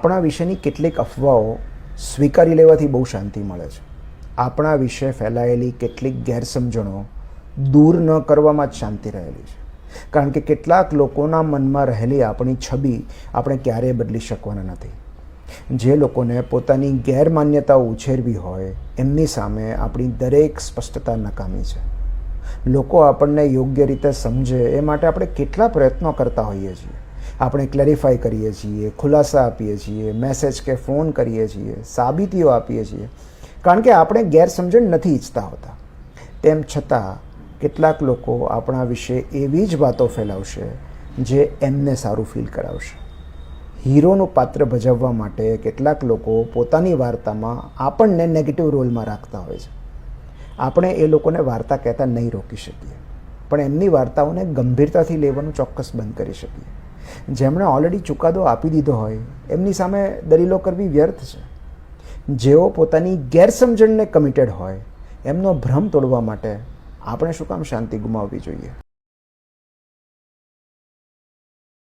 આપણા વિશેની કેટલીક અફવાઓ સ્વીકારી લેવાથી બહુ શાંતિ મળે છે. આપણા વિશે ફેલાયેલી કેટલીક ગેરસમજણો દૂર ન કરવામાં જ શાંતિ રહેલી છે. કારણ કે કેટલાક લોકોના મનમાં રહેલી આપણી છબી આપણે ક્યારેય બદલી શકવાના નથી. જે લોકોને પોતાની ગેરમાન્યતાઓ ઉછેરવી હોય એમની સામે આપણી દરેક સ્પષ્ટતા નકામી છે. લોકો આપણને યોગ્ય રીતે સમજે એ માટે આપણે કેટલા પ્રયત્નો કરતા હોઈએ છીએ. આપણે ક્લેરિફાઈ કરીએ છીએ, ખુલાસા આપીએ છીએ, મેસેજ કે ફોન કરીએ છીએ, સાબિતીઓ આપીએ છીએ, કારણ કે આપણે ગેરસમજણ નથી ઈચ્છતા હોતા. તેમ છતાં કેટલાક લોકો આપણા વિશે એવી જ વાતો ફેલાવશે જે એમને સારું ફીલ કરાવશે. હીરોનું પાત્ર ભજવવા માટે કેટલાક લોકો પોતાની વાર્તામાં આપણને નેગેટિવ રોલમાં રાખતા હોય છે. આપણે એ લોકોને વાર્તા કહેતા નહીં રોકી શકીએ, પણ એમની વાર્તાઓને ગંભીરતાથી લેવાનું ચોક્કસ બંધ કરી શકીએ. જેમણે ઓલરેડી ચુકાદો આપી દીધો હોય એમની સામે દલીલો કરવી વ્યર્થ છે. જેઓ પોતાની ગેરસમજણને કમિટેડ હોય એમનો ભ્રમ તોડવા માટે આપણે શું કામ શાંતિ ગુમાવવી જોઈએ?